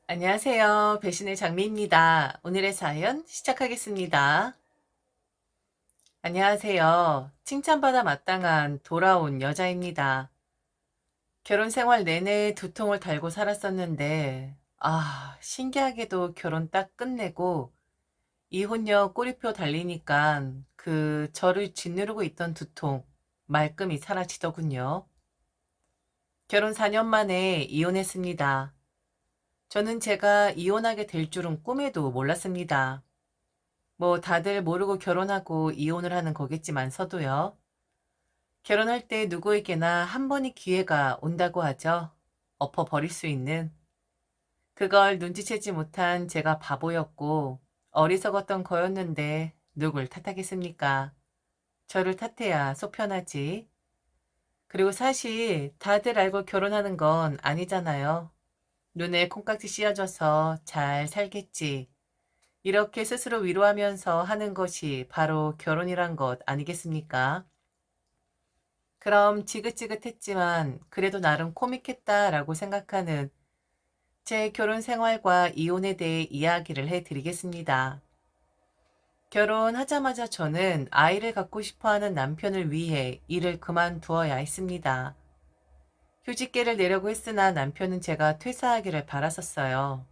안녕하세요. 배신의 장미입니다. 오늘의 사연 시작하겠습니다. 안녕하세요. 칭찬받아 마땅한 돌아온 여자입니다. 결혼 생활 내내 두통을 달고 살았었는데, 신기하게도 결혼 딱 끝내고 이혼녀 꼬리표 달리니까 저를 짓누르고 있던 두통 말끔히 사라지더군요. 결혼 4년 만에 이혼했습니다. 저는 제가 이혼하게 될 줄은 꿈에도 몰랐습니다. 뭐 다들 모르고 결혼하고 이혼을 하는 거겠지만서도요. 결혼할 때 누구에게나 한 번의 기회가 온다고 하죠. 엎어버릴 수 있는. 그걸 눈치채지 못한 제가 바보였고 어리석었던 거였는데 누굴 탓하겠습니까? 저를 탓해야 속 편하지. 그리고 사실 다들 알고 결혼하는 건 아니잖아요. 눈에 콩깍지 씌워줘서 잘 살겠지. 이렇게 스스로 위로하면서 하는 것이 바로 결혼이란 것 아니겠습니까? 그럼 지긋지긋했지만 그래도 나름 코믹했다라고 생각하는 제 결혼 생활과 이혼에 대해 이야기를 해드리겠습니다. 결혼하자마자 저는 아이를 갖고 싶어 하는 남편을 위해 일을 그만두어야 했습니다. 휴직계를 내려고 했으나 남편은 제가 퇴사하기를 바랐었어요.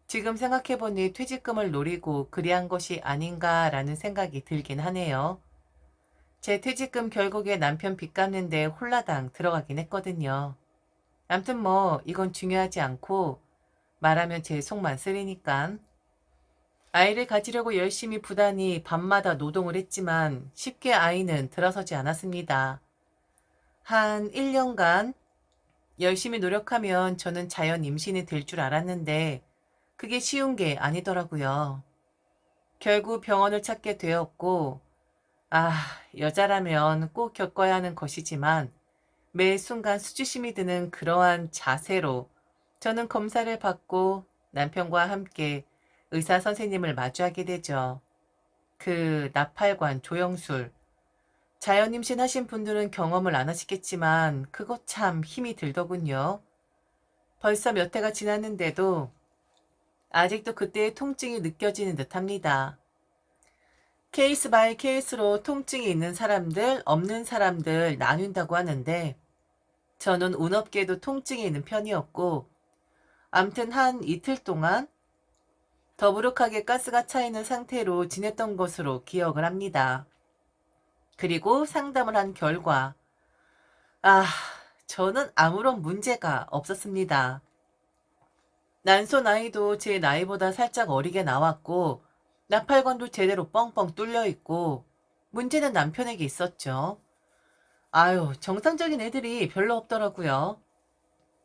지금 생각해보니 퇴직금을 노리고 그리한 것이 아닌가라는 생각이 들긴 하네요. 제 퇴직금 결국에 남편 빚 갚는데 홀라당 들어가긴 했거든요. 암튼 뭐 이건 중요하지 않고 말하면 제 속만 쓰리니까. 아이를 가지려고 열심히 부단히 밤마다 노동을 했지만 쉽게 아이는 들어서지 않았습니다. 한 1년간 열심히 노력하면 저는 자연 임신이 될 줄 알았는데 그게 쉬운 게 아니더라고요. 결국 병원을 찾게 되었고, 아, 여자라면 꼭 겪어야 하는 것이지만 매 순간 수치심이 드는 그러한 자세로 저는 검사를 받고 남편과 함께 의사 선생님을 마주하게 되죠. 그 나팔관 조영술. 자연 임신하신 분들은 경험을 안 하시겠지만 그거 참 힘이 들더군요. 벌써 몇 해가 지났는데도 아직도 그때의 통증이 느껴지는 듯합니다. 케이스 바이 케이스로 통증이 있는 사람들, 없는 사람들 나뉜다고 하는데 저는 운 없게도 통증이 있는 편이었고 암튼 한 이틀 동안 더부룩하게 가스가 차 있는 상태로 지냈던 것으로 기억을 합니다. 그리고 상담을 한 결과 아, 저는 아무런 문제가 없었습니다. 난소 나이도 제 나이보다 살짝 어리게 나왔고 나팔관도 제대로 뻥뻥 뚫려 있고 문제는 남편에게 있었죠. 아유, 정상적인 애들이 별로 없더라고요.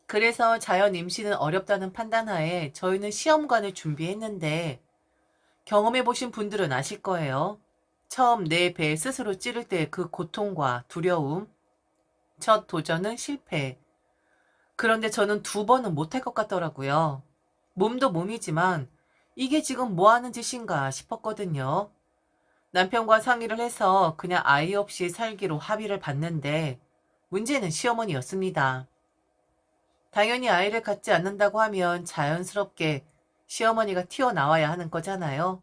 그래서 자연 임신은 어렵다는 판단하에 저희는 시험관을 준비했는데 경험해보신 분들은 아실 거예요. 처음 내 배 스스로 찌를 때 그 고통과 두려움. 첫 도전은 실패. 그런데 저는 두 번은 못할 것 같더라고요. 몸도 몸이지만 이게 지금 뭐 하는 짓인가 싶었거든요. 남편과 상의를 해서 그냥 아이 없이 살기로 합의를 봤는데 문제는 시어머니였습니다. 당연히 아이를 갖지 않는다고 하면 자연스럽게 시어머니가 튀어나와야 하는 거잖아요.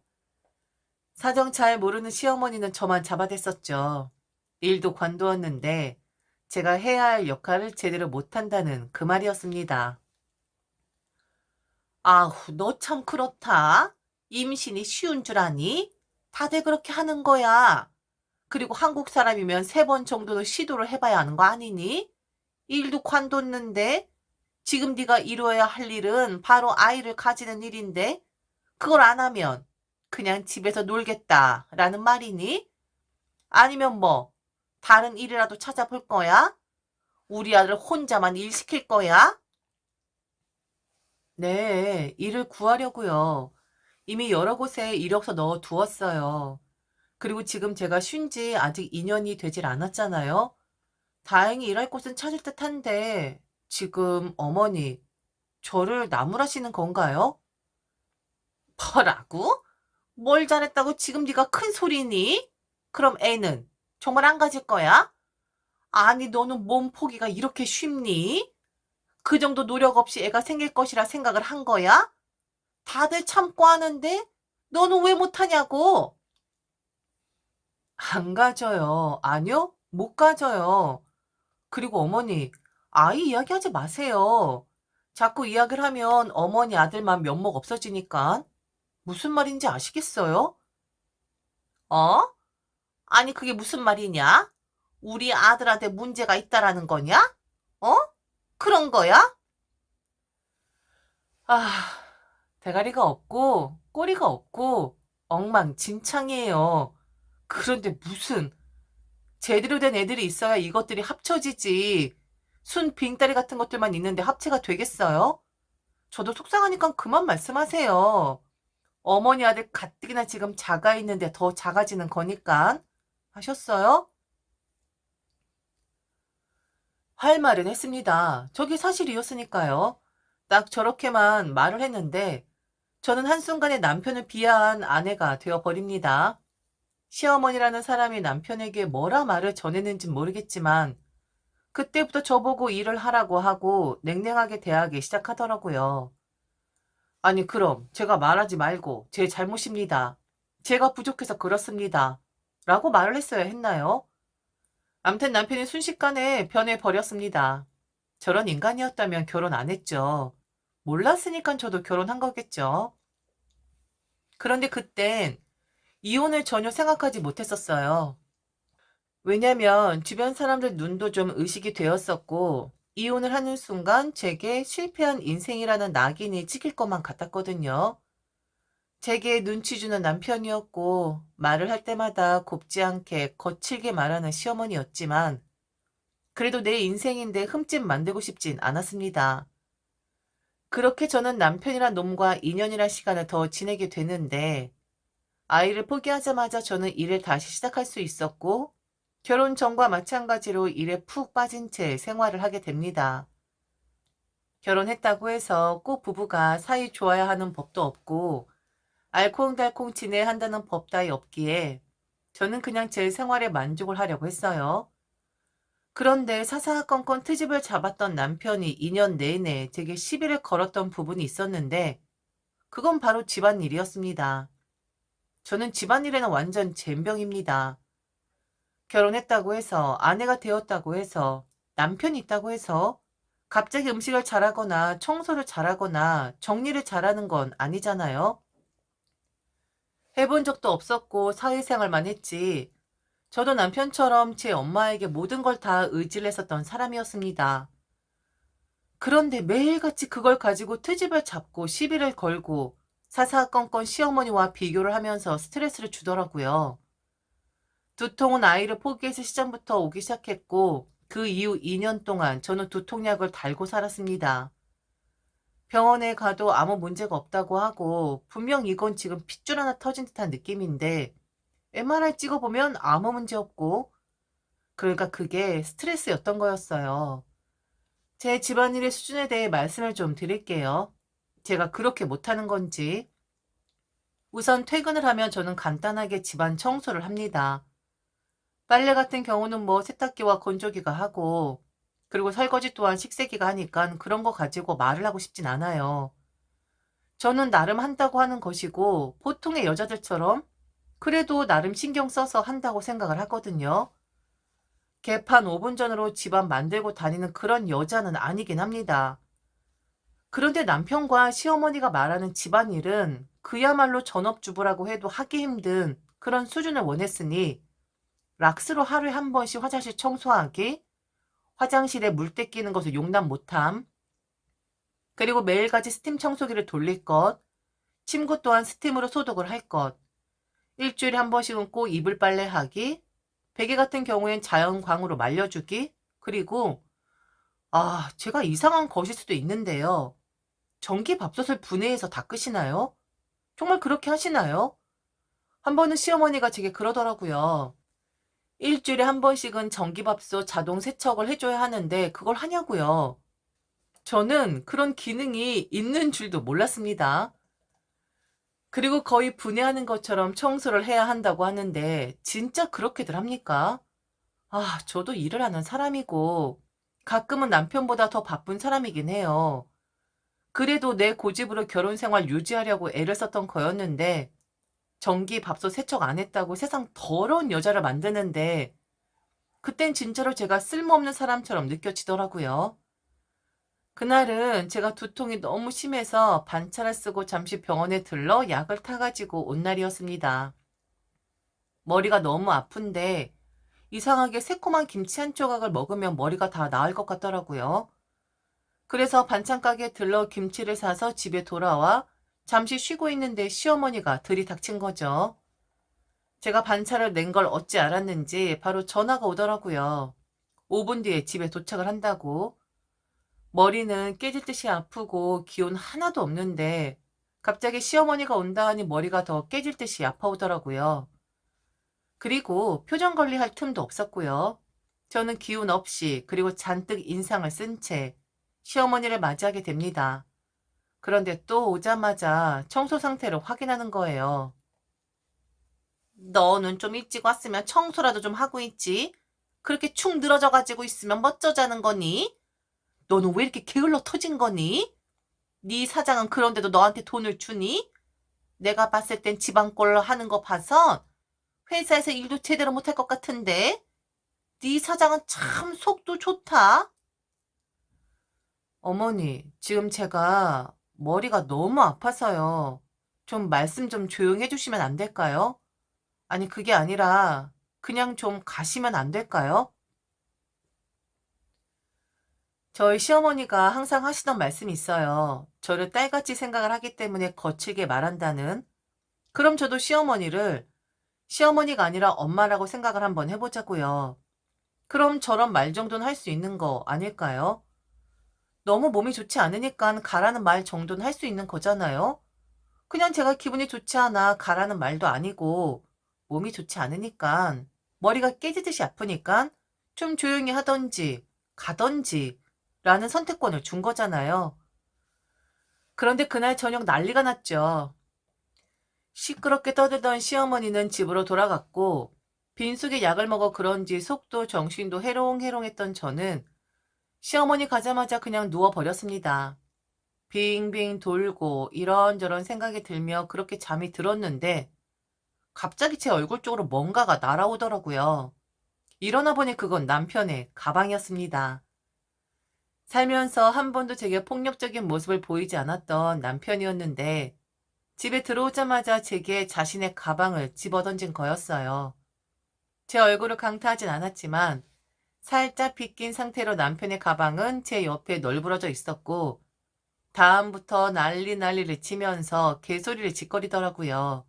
사정 잘 모르는 시어머니는 저만 잡아댔었죠. 일도 관두었는데 제가 해야 할 역할을 제대로 못한다는 그 말이었습니다. 아우, 너 참 그렇다. 임신이 쉬운 줄 아니? 다들 그렇게 하는 거야. 그리고 한국 사람이면 3번 정도는 시도를 해봐야 하는 거 아니니? 일도 관뒀는데 지금 네가 이루어야 할 일은 바로 아이를 가지는 일인데 그걸 안 하면 그냥 집에서 놀겠다라는 말이니? 아니면 뭐 다른 일이라도 찾아볼 거야? 우리 아들 혼자만 일 시킬 거야? 네, 일을 구하려고요. 이미 여러 곳에 이력서 넣어 두었어요. 그리고 지금 제가 쉰 지 아직 2년이 되질 않았잖아요. 다행히 일할 곳은 찾을 듯한데 지금 어머니 저를 나무라시는 건가요? 뭐라고? 뭘 잘했다고 지금 네가 큰 소리니? 그럼 애는 정말 안 가질 거야? 아니 너는 몸 포기가 이렇게 쉽니? 그 정도 노력 없이 애가 생길 것이라 생각을 한 거야? 다들 참고 하는데 너는 왜 못하냐고. 안 가져요. 아니요? 못 가져요. 그리고 어머니, 아이 이야기하지 마세요. 자꾸 이야기를 하면 어머니 아들만 면목 없어지니까. 무슨 말인지 아시겠어요? 어? 아니, 그게 무슨 말이냐? 우리 아들한테 문제가 있다라는 거냐? 어? 그런 거야? 아, 대가리가 없고, 꼬리가 없고, 엉망진창이에요. 그런데 무슨, 제대로 된 애들이 있어야 이것들이 합쳐지지. 순 빙다리 같은 것들만 있는데 합체가 되겠어요? 저도 속상하니까 그만 말씀하세요. 어머니 아들 가뜩이나 지금 작아 있는데 더 작아지는 거니까. 하셨어요? 할 말은 했습니다. 저게 사실이었으니까요. 딱 저렇게만 말을 했는데 저는 한순간에 남편을 비하한 아내가 되어버립니다. 시어머니라는 사람이 남편에게 뭐라 말을 전했는진 모르겠지만 그때부터 저보고 일을 하라고 하고 냉랭하게 대하기 시작하더라고요. 아니 그럼 제가 말하지 말고 제 잘못입니다. 제가 부족해서 그렇습니다. 라고 말을 했어야 했나요? 암튼 남편이 순식간에 변해버렸습니다. 저런 인간이었다면 결혼 안 했죠. 몰랐으니까 저도 결혼한 거겠죠. 그런데 그땐 이혼을 전혀 생각하지 못했었어요. 왜냐면 주변 사람들 눈도 좀 의식이 되었었고, 이혼을 하는 순간 제게 실패한 인생이라는 낙인이 찍힐 것만 같았거든요. 제게 눈치 주는 남편이었고, 말을 할 때마다 곱지 않게 거칠게 말하는 시어머니였지만, 그래도 내 인생인데 흠집 만들고 싶진 않았습니다. 그렇게 저는 남편이란 놈과 2년이란 시간을 더 지내게 되는데, 아이를 포기하자마자 저는 일을 다시 시작할 수 있었고, 결혼 전과 마찬가지로 일에 푹 빠진 채 생활을 하게 됩니다. 결혼했다고 해서 꼭 부부가 사이 좋아야 하는 법도 없고, 알콩달콩 지내야 한다는 법 따위 없기에, 저는 그냥 제 생활에 만족을 하려고 했어요. 그런데 사사건건 트집을 잡았던 남편이 2년 내내 제게 시비를 걸었던 부분이 있었는데, 그건 바로 집안일이었습니다. 저는 집안일에는 완전 젬병입니다. 결혼했다고 해서, 아내가 되었다고 해서, 남편이 있다고 해서, 갑자기 음식을 잘하거나 청소를 잘하거나 정리를 잘하는 건 아니잖아요. 해본 적도 없었고 사회생활만 했지. 저도 남편처럼 제 엄마에게 모든 걸 다 의지를 했었던 사람이었습니다. 그런데 매일같이 그걸 가지고 트집을 잡고 시비를 걸고 사사건건 시어머니와 비교를 하면서 스트레스를 주더라고요. 두통은 아이를 포기해서 시작부터 오기 시작했고 그 이후 2년 동안 저는 두통약을 달고 살았습니다. 병원에 가도 아무 문제가 없다고 하고 분명 이건 지금 핏줄 하나 터진 듯한 느낌인데 MRI 찍어보면 아무 문제 없고 그러니까 그게 스트레스였던 거였어요. 제 집안일의 수준에 대해 말씀을 좀 드릴게요. 제가 그렇게 못하는 건지. 우선 퇴근을 하면 저는 간단하게 집안 청소를 합니다. 빨래 같은 경우는 뭐 세탁기와 건조기가 하고 그리고 설거지 또한 식세기가 하니까 그런 거 가지고 말을 하고 싶진 않아요. 저는 나름 한다고 하는 것이고 보통의 여자들처럼 그래도 나름 신경 써서 한다고 생각을 하거든요. 개판 5분 전으로 집안 만들고 다니는 그런 여자는 아니긴 합니다. 그런데 남편과 시어머니가 말하는 집안일은 그야말로 전업주부라고 해도 하기 힘든 그런 수준을 원했으니 락스로 하루에 한 번씩 화장실 청소하기, 화장실에 물때 끼는 것을 용납 못함, 그리고 매일같이 스팀 청소기를 돌릴 것, 침구 또한 스팀으로 소독을 할 것, 일주일에 한 번씩은 꼭 이불 빨래하기, 베개 같은 경우엔 자연광으로 말려주기, 그리고 제가 이상한 것일 수도 있는데요. 전기밥솥을 분해해서 닦으시나요? 정말 그렇게 하시나요? 한 번은 시어머니가 제게 그러더라고요. 일주일에 한 번씩은 전기밥솥 자동 세척을 해줘야 하는데 그걸 하냐고요. 저는 그런 기능이 있는 줄도 몰랐습니다. 그리고 거의 분해하는 것처럼 청소를 해야 한다고 하는데 진짜 그렇게들 합니까? 저도 일을 하는 사람이고 가끔은 남편보다 더 바쁜 사람이긴 해요. 그래도 내 고집으로 결혼 생활 유지하려고 애를 썼던 거였는데 전기 밥솥 세척 안 했다고 세상 더러운 여자를 만드는데 그땐 진짜로 제가 쓸모없는 사람처럼 느껴지더라고요. 그날은 제가 두통이 너무 심해서 반차를 쓰고 잠시 병원에 들러 약을 타가지고 온 날이었습니다. 머리가 너무 아픈데 이상하게 새콤한 김치 한 조각을 먹으면 머리가 다 나을 것 같더라고요. 그래서 반찬 가게에 들러 김치를 사서 집에 돌아와 잠시 쉬고 있는데 시어머니가 들이닥친 거죠. 제가 반차를 낸 걸 어찌 알았는지 바로 전화가 오더라고요. 5분 뒤에 집에 도착을 한다고. 머리는 깨질 듯이 아프고 기운 하나도 없는데 갑자기 시어머니가 온다 하니 머리가 더 깨질 듯이 아파오더라고요. 그리고 표정 관리할 틈도 없었고요. 저는 기운 없이 그리고 잔뜩 인상을 쓴 채 시어머니를 맞이하게 됩니다. 그런데 또 오자마자 청소 상태를 확인하는 거예요. 너는 좀 일찍 왔으면 청소라도 좀 하고 있지. 그렇게 축 늘어져 가지고 있으면 멋져자는 거니? 너는 왜 이렇게 게을러 터진 거니? 네 사장은 그런데도 너한테 돈을 주니? 내가 봤을 땐 집안꼴로 하는 거 봐선 회사에서 일도 제대로 못할 것 같은데? 네 사장은 참 속도 좋다. 어머니, 지금 제가 머리가 너무 아파서요. 좀 말씀 좀 조용히 해주시면 안 될까요? 아니, 그게 아니라 그냥 좀 가시면 안 될까요? 저희 시어머니가 항상 하시던 말씀이 있어요. 저를 딸같이 생각을 하기 때문에 거칠게 말한다는. 그럼 저도 시어머니가 아니라 엄마라고 생각을 한번 해보자고요. 그럼 저런 말 정도는 할 수 있는 거 아닐까요? 너무 몸이 좋지 않으니까 가라는 말 정도는 할 수 있는 거잖아요? 그냥 제가 기분이 좋지 않아 가라는 말도 아니고 몸이 좋지 않으니까 머리가 깨지듯이 아프니까 좀 조용히 하던지 가던지 라는 선택권을 준 거잖아요. 그런데 그날 저녁 난리가 났죠. 시끄럽게 떠들던 시어머니는 집으로 돌아갔고 빈속에 약을 먹어 그런지 속도 정신도 해롱해롱했던 저는 시어머니 가자마자 그냥 누워버렸습니다. 빙빙 돌고 이런저런 생각이 들며 그렇게 잠이 들었는데 갑자기 제 얼굴 쪽으로 뭔가가 날아오더라고요. 일어나 보니 그건 남편의 가방이었습니다. 살면서 한 번도 제게 폭력적인 모습을 보이지 않았던 남편이었는데 집에 들어오자마자 제게 자신의 가방을 집어던진 거였어요. 제 얼굴을 강타하진 않았지만 살짝 빗긴 상태로 남편의 가방은 제 옆에 널브러져 있었고 다음부터 난리를 치면서 개소리를 짓거리더라고요.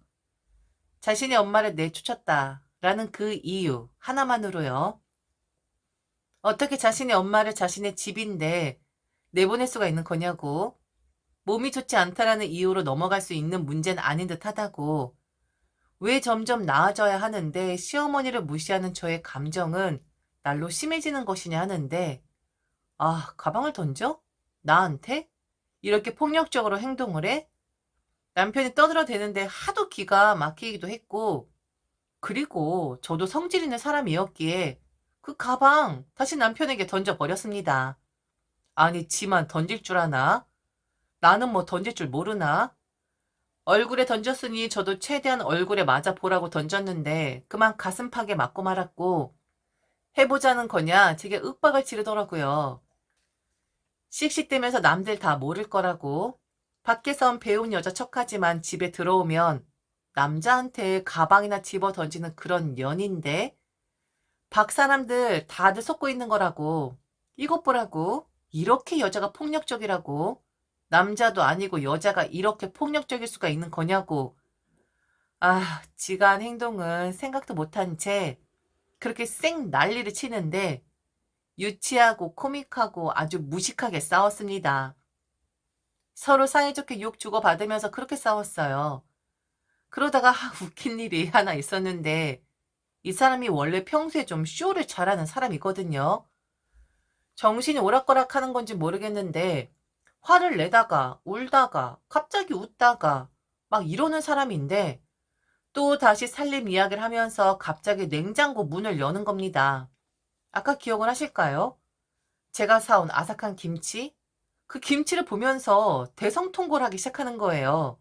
자신의 엄마를 내쫓았다라는 그 이유 하나만으로요. 어떻게 자신의 엄마를 자신의 집인데 내보낼 수가 있는 거냐고. 몸이 좋지 않다라는 이유로 넘어갈 수 있는 문제는 아닌 듯 하다고. 왜 점점 나아져야 하는데 시어머니를 무시하는 저의 감정은 날로 심해지는 것이냐 하는데 가방을 던져? 나한테? 이렇게 폭력적으로 행동을 해? 남편이 떠들어대는데 하도 기가 막히기도 했고 그리고 저도 성질 있는 사람이었기에 그 가방 다시 남편에게 던져버렸습니다. 아니 지만 던질 줄 아나? 나는 뭐 던질 줄 모르나? 얼굴에 던졌으니 저도 최대한 얼굴에 맞아 보라고 던졌는데 그만 가슴팍에 맞고 말았고 해보자는 거냐 제게 윽박을 지르더라고요. 씩씩대면서 남들 다 모를 거라고. 밖에선 배운 여자 척하지만 집에 들어오면 남자한테 가방이나 집어 던지는 그런 년인데 밖 사람들 다들 속고 있는 거라고. 이것 보라고. 이렇게 여자가 폭력적이라고. 남자도 아니고 여자가 이렇게 폭력적일 수가 있는 거냐고. 지가 한 행동은 생각도 못한 채 그렇게 쌩 난리를 치는데 유치하고 코믹하고 아주 무식하게 싸웠습니다. 서로 사이좋게 욕 주고받으면서 그렇게 싸웠어요. 그러다가 웃긴 일이 하나 있었는데 이 사람이 원래 평소에 좀 쇼를 잘하는 사람이거든요. 정신이 오락가락 하는 건지 모르겠는데 화를 내다가 울다가 갑자기 웃다가 막 이러는 사람인데 또 다시 살림 이야기를 하면서 갑자기 냉장고 문을 여는 겁니다. 아까 기억을 하실까요? 제가 사온 아삭한 김치? 그 김치를 보면서 대성통곡을 하기 시작하는 거예요.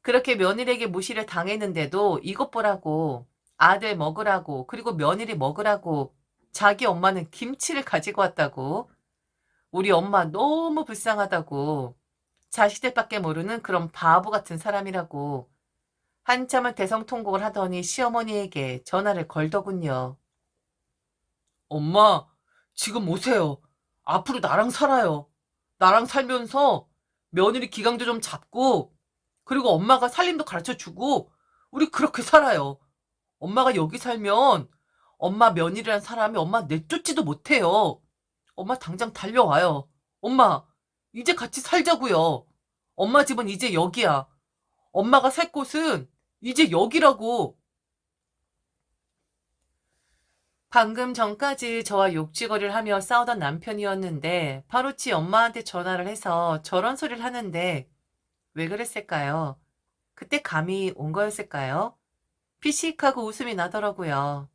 그렇게 며느리에게 무시를 당했는데도 이것 보라고, 아들 먹으라고, 그리고 며느리 먹으라고 자기 엄마는 김치를 가지고 왔다고, 우리 엄마 너무 불쌍하다고, 자식들밖에 모르는 그런 바보 같은 사람이라고 한참을 대성통곡을 하더니 시어머니에게 전화를 걸더군요. 엄마, 지금 오세요. 앞으로 나랑 살아요. 나랑 살면서 며느리 기강도 좀 잡고, 그리고 엄마가 살림도 가르쳐 주고, 우리 그렇게 살아요. 엄마가 여기 살면 엄마 며느리란 사람이 엄마 내쫓지도 못해요. 엄마 당장 달려와요. 엄마, 이제 같이 살자고요. 엄마 집은 이제 여기야. 엄마가 살 곳은 이제 여기라고. 방금 전까지 저와 욕지거리를 하며 싸우던 남편이었는데 바로 지 엄마한테 전화를 해서 저런 소리를 하는데 왜 그랬을까요? 그때 감이 온 거였을까요? 피식하고 웃음이 나더라고요.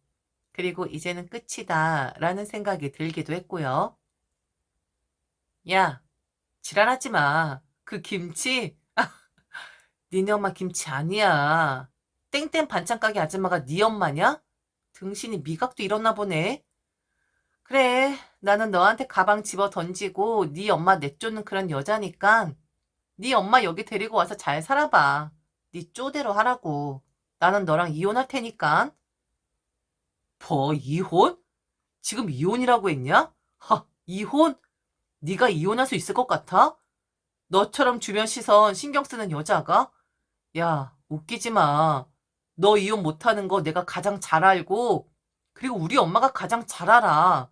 그리고 이제는 끝이다 라는 생각이 들기도 했고요. 야, 지랄하지 마. 그 김치? 니네 엄마 김치 아니야. 땡땡 반찬 가게 아줌마가 네 엄마냐? 등신이 미각도 잃었나 보네. 그래, 나는 너한테 가방 집어 던지고 네 엄마 내쫓는 그런 여자니까 네 엄마 여기 데리고 와서 잘 살아봐. 네 쪼대로 하라고. 나는 너랑 이혼할 테니까. 뭐 이혼? 지금 이혼이라고 했냐? 하, 이혼? 네가 이혼할 수 있을 것 같아? 너처럼 주변 시선 신경 쓰는 여자가? 야, 웃기지 마. 너 이혼 못하는 거 내가 가장 잘 알고, 그리고 우리 엄마가 가장 잘 알아.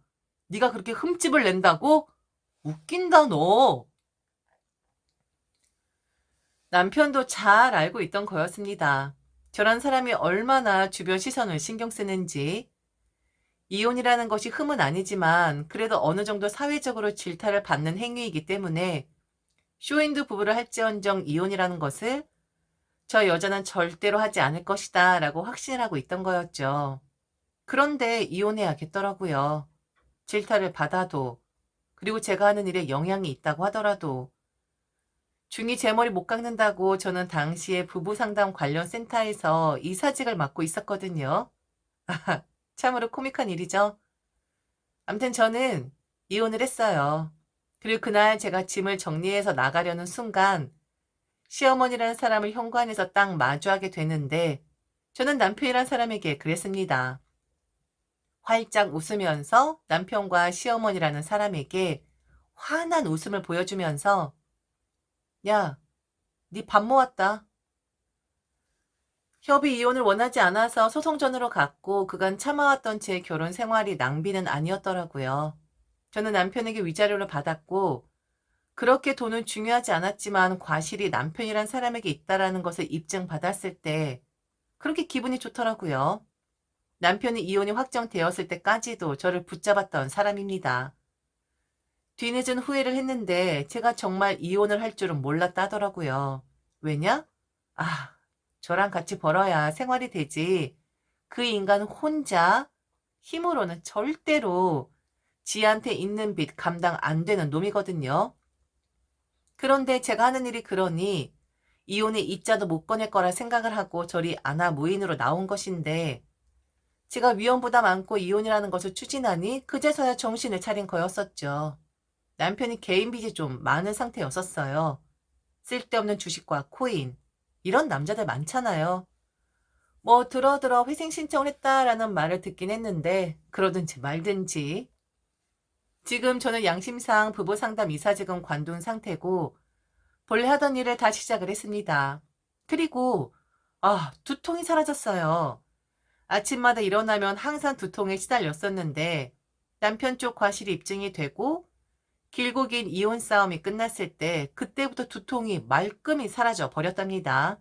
네가 그렇게 흠집을 낸다고? 웃긴다, 너. 남편도 잘 알고 있던 거였습니다. 저런 사람이 얼마나 주변 시선을 신경 쓰는지. 이혼이라는 것이 흠은 아니지만 그래도 어느 정도 사회적으로 질타를 받는 행위이기 때문에 쇼윈드 부부를 할지언정 이혼이라는 것을 저 여자는 절대로 하지 않을 것이다 라고 확신을 하고 있던 거였죠. 그런데 이혼해야겠더라고요. 질타를 받아도, 그리고 제가 하는 일에 영향이 있다고 하더라도. 중이 제 머리 못 깎는다고 저는 당시에 부부상담 관련 센터에서 이사직을 맡고 있었거든요. 참으로 코믹한 일이죠. 암튼 저는 이혼을 했어요. 그리고 그날 제가 짐을 정리해서 나가려는 순간 시어머니라는 사람을 현관에서 딱 마주하게 되는데 저는 남편이란 사람에게 그랬습니다. 활짝 웃으면서 남편과 시어머니라는 사람에게 환한 웃음을 보여주면서 야, 네 밥 모았다. 협의 이혼을 원하지 않아서 소송전으로 갔고 그간 참아왔던 제 결혼 생활이 낭비는 아니었더라고요. 저는 남편에게 위자료를 받았고 그렇게 돈은 중요하지 않았지만 과실이 남편이란 사람에게 있다라는 것을 입증받았을 때 그렇게 기분이 좋더라고요. 남편이 이혼이 확정되었을 때까지도 저를 붙잡았던 사람입니다. 뒤늦은 후회를 했는데 제가 정말 이혼을 할 줄은 몰랐다 하더라고요. 왜냐? 아, 저랑 같이 벌어야 생활이 되지. 그 인간 혼자 힘으로는 절대로 지한테 있는 빚 감당 안 되는 놈이거든요. 그런데 제가 하는 일이 그러니 이혼의 이자도 못 꺼낼 거라 생각을 하고 저리 아나 무인으로 나온 것인데 제가 위험부담 안고 이혼이라는 것을 추진하니 그제서야 정신을 차린 거였었죠. 남편이 개인 빚이 좀 많은 상태였었어요. 쓸데없는 주식과 코인. 이런 남자들 많잖아요. 뭐 들어 회생 신청을 했다라는 말을 듣긴 했는데 그러든지 말든지. 지금 저는 양심상 부부 상담 이사직은 관둔 상태고 본래 하던 일을 다시 시작을 했습니다. 그리고 두통이 사라졌어요. 아침마다 일어나면 항상 두통에 시달렸었는데 남편 쪽 과실이 입증이 되고 길고 긴 이혼 싸움이 끝났을 때 그때부터 두통이 말끔히 사라져 버렸답니다.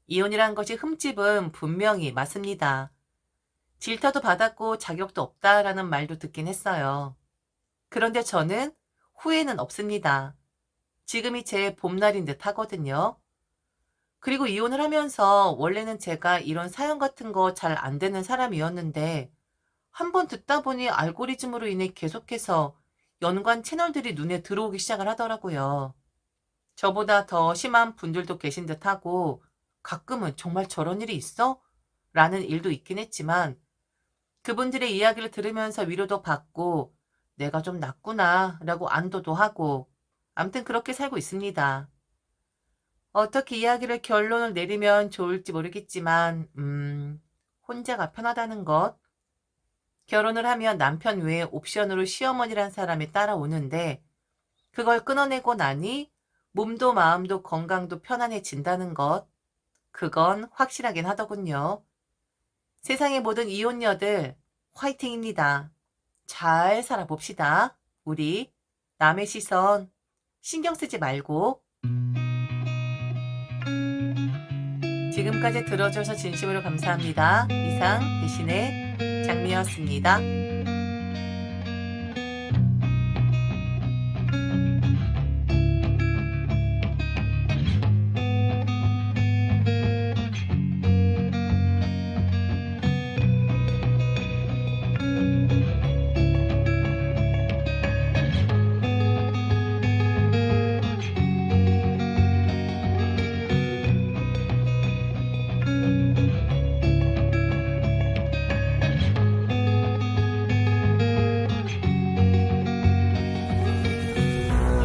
이혼이란 것이 흠집은 분명히 맞습니다. 질타도 받았고 자격도 없다라는 말도 듣긴 했어요. 그런데 저는 후회는 없습니다. 지금이 제 봄날인 듯 하거든요. 그리고 이혼을 하면서 원래는 제가 이런 사연 같은 거 잘 안 되는 사람이었는데 한번 듣다 보니 알고리즘으로 인해 계속해서 연관 채널들이 눈에 들어오기 시작을 하더라고요. 저보다 더 심한 분들도 계신 듯하고 가끔은 정말 저런 일이 있어? 라는 일도 있긴 했지만 그분들의 이야기를 들으면서 위로도 받고 내가 좀 낫구나 라고 안도도 하고 암튼 그렇게 살고 있습니다. 어떻게 이야기를 결론을 내리면 좋을지 모르겠지만 혼자가 편하다는 것. 결혼을 하면 남편 외에 옵션으로 시어머니란 사람이 따라오는데 그걸 끊어내고 나니 몸도 마음도 건강도 편안해진다는 것. 그건 확실하긴 하더군요. 세상의 모든 이혼녀들 화이팅입니다. 잘 살아봅시다. 우리 남의 시선 신경 쓰지 말고. 지금까지 들어줘서 진심으로 감사합니다. 이상 대신에 장미였습니다.